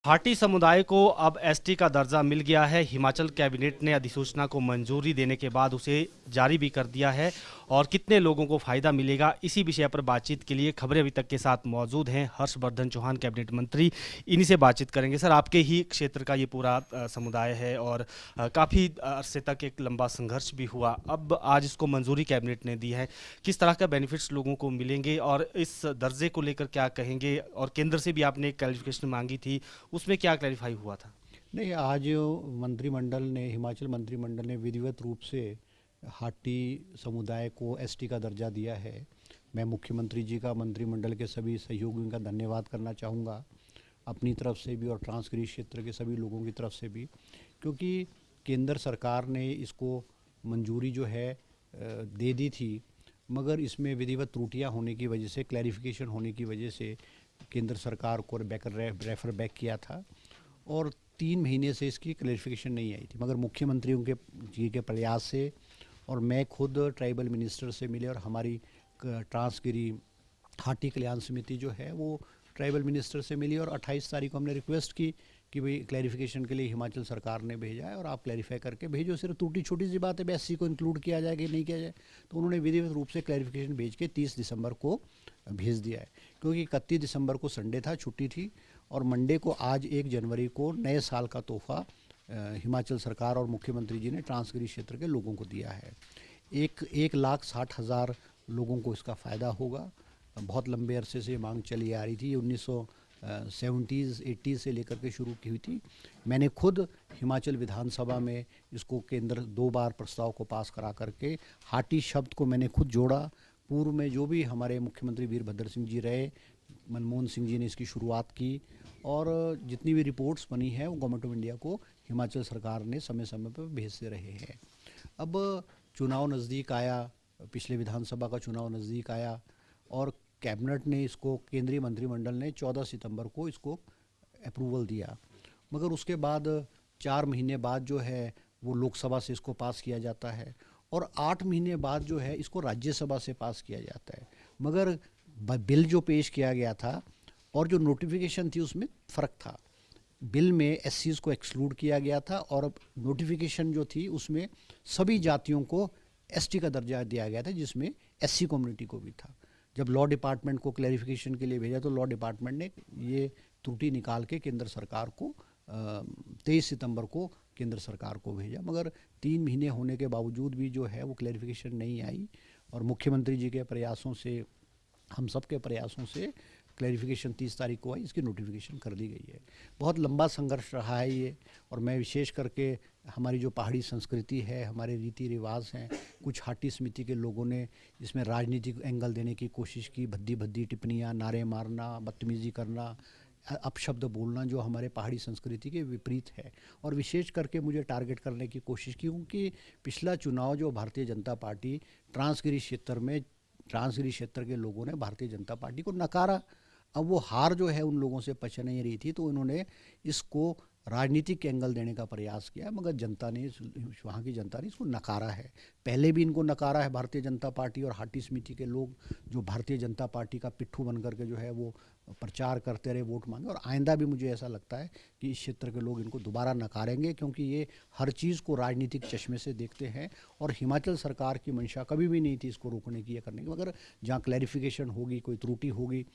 हाटी समुदाय को अब एसटी का दर्जा मिल गया है। हिमाचल कैबिनेट ने अधिसूचना को मंजूरी देने के बाद उसे जारी भी कर दिया है और कितने लोगों को फायदा मिलेगा, इसी विषय पर बातचीत के लिए खबरें अभी तक के साथ मौजूद हैं हर्षवर्धन चौहान, कैबिनेट मंत्री। इन्हीं से बातचीत करेंगे। सर, आपके ही क्षेत्र का ये पूरा समुदाय है और काफ़ी अरसे तक एक लंबा संघर्ष भी हुआ। अब आज इसको मंजूरी कैबिनेट ने दी है। किस तरह का बेनिफिट्स लोगों को मिलेंगे और इस दर्जे को लेकर क्या कहेंगे? और केंद्र से भी आपने एक क्लैरिफिकेशन मांगी थी, उसमें क्या क्लैरिफाई हुआ था? नहीं, आज मंत्रिमंडल ने हिमाचल मंत्रिमंडल ने विधिवत रूप से हाटी समुदाय को एसटी का दर्जा दिया है। मैं मुख्यमंत्री जी का, मंत्रिमंडल के सभी सहयोगियों का धन्यवाद करना चाहूँगा, अपनी तरफ से भी और ट्रांसगिरी क्षेत्र के सभी लोगों की तरफ से भी, क्योंकि केंद्र सरकार ने इसको मंजूरी जो है दे दी थी, मगर इसमें विधिवत त्रुटियां होने की वजह से, क्लैरिफिकेशन होने की वजह से केंद्र सरकार को रेफर बैक किया था और 3 महीने से इसकी क्लैरिफिकेशन नहीं आई थी। मगर मुख्यमंत्रियों के जी के प्रयास से और मैं खुद ट्राइबल मिनिस्टर से मिले और हमारी ट्रांसगिरी हाटी कल्याण समिति जो है वो ट्राइबल मिनिस्टर से मिली और 28 तारीख को हमने रिक्वेस्ट की कि भाई क्लैरिफिकेशन के लिए हिमाचल सरकार ने भेजा है और आप क्लैरिफाई करके भेजो। सिर्फ टूटी छोटी सी बात है, एससी को इंक्लूड किया जाए कि नहीं किया जाए, तो उन्होंने विधिवत रूप से क्लैरिफिकेशन भेज के 30 दिसंबर को भेज दिया है, क्योंकि 31 दिसंबर को संडे था, छुट्टी थी और मंडे को आज 1 जनवरी को नए साल का तोहफा हिमाचल सरकार और मुख्यमंत्री जी ने ट्रांसगिरी क्षेत्र के लोगों को दिया है। 1,60,000 लोगों को इसका फ़ायदा होगा। बहुत लंबे अरसे से मांग चली आ रही थी, 1970s 80s से लेकर के शुरू की हुई थी। मैंने खुद हिमाचल विधानसभा में इसको केंद्र 2 बार प्रस्ताव को पास करा करके हाटी शब्द को मैंने खुद जोड़ा। पूर्व में जो भी हमारे मुख्यमंत्री वीरभद्र सिंह जी रहे, मनमोहन सिंह जी ने इसकी शुरुआत की और जितनी भी रिपोर्ट्स बनी है वो गवर्नमेंट ऑफ इंडिया को हिमाचल सरकार ने समय समय पर भेजते रहे हैं। अब चुनाव नज़दीक आया, पिछले विधानसभा का चुनाव नज़दीक आया और कैबिनेट ने इसको, केंद्रीय मंत्रिमंडल ने 14 सितंबर को इसको अप्रूवल दिया, मगर उसके बाद 4 महीने बाद जो है वो लोकसभा से इसको पास किया जाता है और 8 महीने बाद जो है इसको राज्यसभा से पास किया जाता है। मगर बिल जो पेश किया गया था और जो नोटिफिकेशन थी उसमें फ़र्क था। बिल में एससीज़ को एक्सक्लूड किया गया था और नोटिफिकेशन जो थी उसमें सभी जातियों को एसटी का दर्जा दिया गया था, जिसमें एससी कम्युनिटी को भी था। जब लॉ डिपार्टमेंट को क्लैरिफिकेशन के लिए भेजा तो लॉ डिपार्टमेंट ने ये त्रुटि निकाल के केंद्र सरकार को 23 सितंबर को केंद्र सरकार को भेजा, मगर 3 महीने होने के बावजूद भी जो है वो क्लैरिफिकेशन नहीं आई और मुख्यमंत्री जी के प्रयासों से, हम सब के प्रयासों से क्लैरिफिकेशन 30 तारीख को आई, इसकी नोटिफिकेशन कर दी गई है। बहुत लंबा संघर्ष रहा है ये, और मैं विशेष करके हमारी जो पहाड़ी संस्कृति है, हमारे रीति रिवाज हैं, कुछ हाटी समिति के लोगों ने इसमें राजनीतिक एंगल देने की कोशिश की, भद्दी भद्दी टिप्पणियाँ, नारे मारना, बदतमीज़ी करना, अपशब्द बोलना, जो हमारे पहाड़ी संस्कृति के विपरीत है और विशेष करके मुझे टारगेट करने की कोशिश की, क्योंकि पिछला चुनाव जो भारतीय जनता पार्टी ट्रांसगिरी क्षेत्र में, ट्रांसगिरी क्षेत्र के लोगों ने भारतीय जनता पार्टी को नकारा। अब वो हार जो है उन लोगों से पच नहीं रही थी, तो उन्होंने इसको राजनीतिक एंगल देने का प्रयास किया, मगर जनता ने, वहाँ की जनता ने इसको नकारा है। पहले भी इनको नकारा है भारतीय जनता पार्टी और हाटी समिति के लोग, जो भारतीय जनता पार्टी का पिट्ठू बन करके जो है वो प्रचार करते रहे, वोट मांगे, और आइंदा भी मुझे ऐसा लगता है कि इस क्षेत्र के लोग इनको दोबारा नकारेंगे, क्योंकि ये हर चीज़ को राजनीतिक चश्मे से देखते हैं और हिमाचल सरकार की मंशा कभी भी नहीं थी इसको रोकने की या करने की। मगर जहाँ क्लैरिफिकेशन होगी, कोई त्रुटि होगी,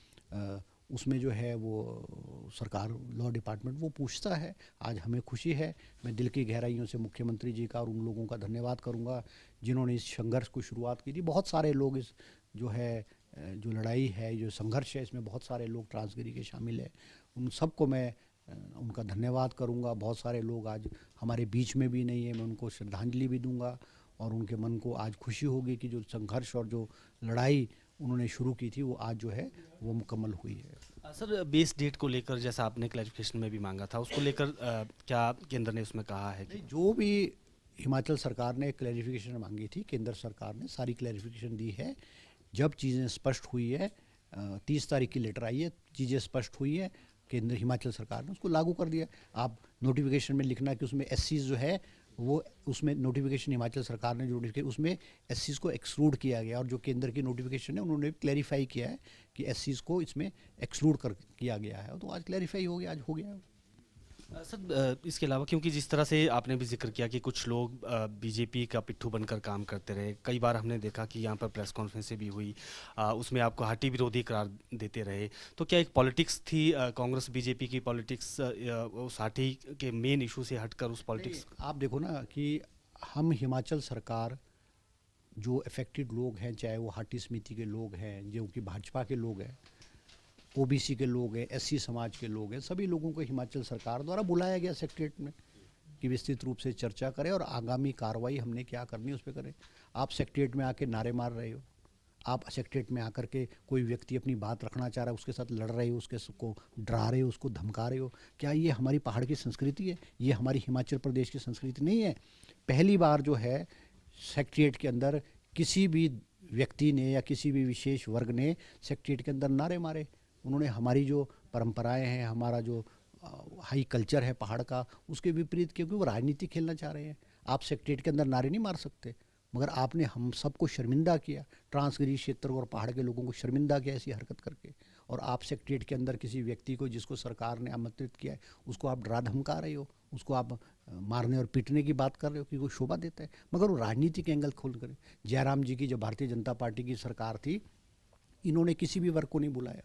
उसमें जो है वो सरकार, लॉ डिपार्टमेंट वो पूछता है। आज हमें खुशी है, मैं दिल की गहराइयों से मुख्यमंत्री जी का और उन लोगों का धन्यवाद करूंगा जिन्होंने इस संघर्ष को शुरुआत की थी। बहुत सारे लोग इस जो है, जो लड़ाई है, जो संघर्ष है, इसमें बहुत सारे लोग ट्रांसगिरी के शामिल हैं। उन सबको मैं उनका धन्यवाद करूंगा। बहुत सारे लोग आज हमारे बीच में भी नहीं है, मैं उनको श्रद्धांजलि भी दूंगा और उनके मन को आज खुशी होगी कि जो संघर्ष और जो लड़ाई उन्होंने शुरू की थी वो आज जो है वो मुकम्मल हुई है। सर, बेस डेट को लेकर जैसा आपने क्लैरिफिकेशन में भी मांगा था, उसको लेकर क्या केंद्र ने उसमें कहा है कि नहीं, जो भी हिमाचल सरकार ने क्लैरिफिकेशन मांगी थी, केंद्र सरकार ने सारी क्लैरिफिकेशन दी है। जब चीज़ें स्पष्ट हुई है, 30 तारीख की लेटर आई है, चीज़ें स्पष्ट हुई है, केंद्र हिमाचल सरकार ने उसको लागू कर दिया। आप नोटिफिकेशन में लिखना कि उसमें एससीज जो है वो, उसमें नोटिफिकेशन हिमाचल सरकार ने जो नोटिफिकेशन, उसमें एससीज को एक्सक्लूड किया गया, और जो केंद्र की नोटिफिकेशन है उन्होंने क्लैरिफाई किया है कि एससीज को इसमें एक्सक्लूड कर किया गया है, तो आज क्लैरिफाई हो गया, आज हो गया। सर इसके अलावा क्योंकि जिस तरह से आपने भी जिक्र किया कि कुछ लोग बीजेपी का पिट्ठू बनकर काम करते रहे, कई बार हमने देखा कि यहाँ पर प्रेस कॉन्फ्रेंसें भी हुई, उसमें आपको हाटी विरोधी करार देते रहे, तो क्या एक पॉलिटिक्स थी कांग्रेस बीजेपी की पॉलिटिक्स उस हाटी के मेन इशू से हटकर उस पॉलिटिक्स? आप देखो ना कि हम हिमाचल सरकार जो अफेक्टेड लोग हैं, चाहे वो हाटी समिति के लोग हैं, जो कि भाजपा के लोग हैं, ओबीसी के लोग हैं, एससी समाज के लोग हैं, सभी लोगों को हिमाचल सरकार द्वारा बुलाया गया सेक्रेटरीट में कि विस्तृत रूप से चर्चा करें और आगामी कार्रवाई हमने क्या करनी है उस पर करें। आप सेक्रेटरीट में आके नारे मार रहे हो, आप सेक्रेटरीट में आकर के कोई व्यक्ति अपनी बात रखना चाह रहा है उसके साथ लड़ रहे हो, उसको डरा रहे हो, उसको धमका रहे हो। क्या ये हमारी पहाड़ की संस्कृति है? ये हमारी हिमाचल प्रदेश की संस्कृति नहीं है। पहली बार जो है सेक्रेटरीट के अंदर किसी भी व्यक्ति ने या किसी भी विशेष वर्ग ने सेक्रेटरीट के अंदर नारे मारे। उन्होंने हमारी जो परंपराएं हैं, हमारा जो हाई कल्चर है पहाड़ का, उसके विपरीत, क्योंकि वो राजनीति खेलना चाह रहे हैं। आप सेक्रेटरीट के अंदर नारे नहीं मार सकते, मगर आपने हम सबको शर्मिंदा किया, ट्रांसगिरी क्षेत्र और पहाड़ के लोगों को शर्मिंदा किया ऐसी हरकत करके। और आप सेक्रेटरीट के अंदर किसी व्यक्ति को जिसको सरकार ने आमंत्रित किया है उसको आप डरा धमका रहे हो, उसको आप मारने और पीटने की बात कर रहे हो कि वो शोभा देता है, मगर वो राजनीतिक एंगल खोल कर। जयराम जी की जब भारतीय जनता पार्टी की सरकार थी, इन्होंने किसी भी वर्ग को नहीं बुलाया।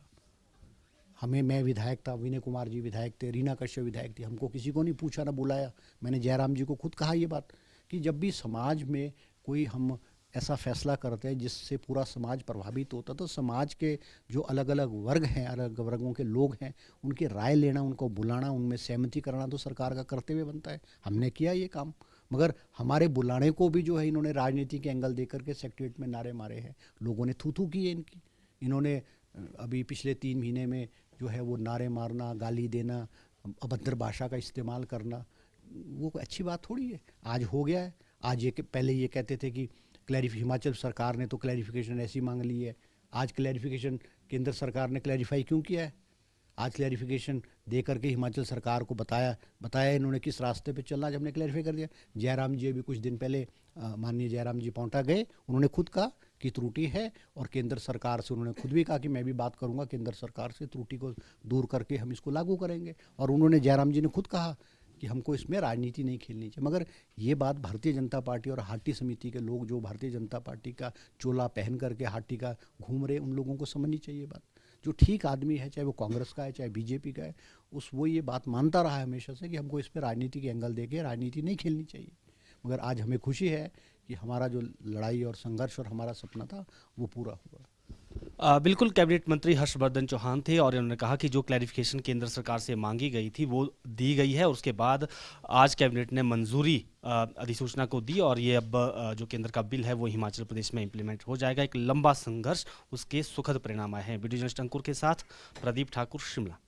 हमें, मैं विधायक था, विनय कुमार जी विधायक थे, रीना कश्यप विधायक थी, हमको किसी को नहीं पूछा ना बुलाया। मैंने जयराम जी को खुद कहा ये बात कि जब भी समाज में कोई हम ऐसा फैसला करते हैं जिससे पूरा समाज प्रभावित होता, तो समाज के जो अलग अलग वर्ग हैं, अलग वर्गों के लोग हैं, उनकी राय लेना, उनको बुलाना, उनमें सहमति करना तो सरकार का कर्तव्य बनता है। हमने किया ये काम, मगर हमारे बुलाने को भी जो है इन्होंने राजनीति के एंगल देकर के सेक्रेटरीट में नारे मारे हैं। लोगों ने थू थू की है इनकी। इन्होंने अभी पिछले 3 महीने में जो है वो नारे मारना, गाली देना, अभद्र भाषा का इस्तेमाल करना, वो कोई अच्छी बात थोड़ी है। आज हो गया है। आज ये पहले ये कहते थे कि हिमाचल सरकार ने तो क्लैरिफिकेशन ऐसी मांग ली है। आज क्लैरिफिकेशन केंद्र सरकार ने क्लैरिफाई क्यों किया है? आज क्लैरिफिकेशन दे करके हिमाचल सरकार को बताया इन्होंने किस रास्ते पे चलना, जब हमने क्लैरिफाई कर दिया। जयराम जी अभी कुछ दिन पहले माननीय जयराम जी पौंटा गए, उन्होंने खुद कहा कि त्रुटि है, और केंद्र सरकार से उन्होंने खुद भी कहा कि मैं भी बात करूंगा केंद्र सरकार से, त्रुटि को दूर करके हम इसको लागू करेंगे। और उन्होंने, जयराम जी ने खुद कहा कि हमको इसमें राजनीति नहीं खेलनी चाहिए। मगर ये बात भारतीय जनता पार्टी और हाटी समिति के लोग जो भारतीय जनता पार्टी का चोला पहन करके हाटी का घूम रहे, उन लोगों को समझनी चाहिए बात। जो ठीक आदमी है, चाहे वो कांग्रेस का है चाहे बीजेपी का है, वो ये बात मानता रहा है हमेशा से कि हमको इस पर राजनीति के एंगल देके राजनीति नहीं खेलनी चाहिए। मगर आज हमें खुशी है कि हमारा जो लड़ाई और संघर्ष और हमारा सपना था वो पूरा हुआ। बिल्कुल, कैबिनेट मंत्री हर्षवर्धन चौहान थे और उन्होंने कहा कि जो क्लैरिफिकेशन केंद्र सरकार से मांगी गई थी वो दी गई है, और उसके बाद आज कैबिनेट ने मंजूरी अधिसूचना को दी, और ये अब जो केंद्र का बिल है वो हिमाचल प्रदेश में इंप्लीमेंट हो जाएगा। एक लंबा संघर्ष, उसके सुखद परिणाम आए हैं। वीडियो जर्नलिस्ट अंकुर के साथ प्रदीप ठाकुर, शिमला।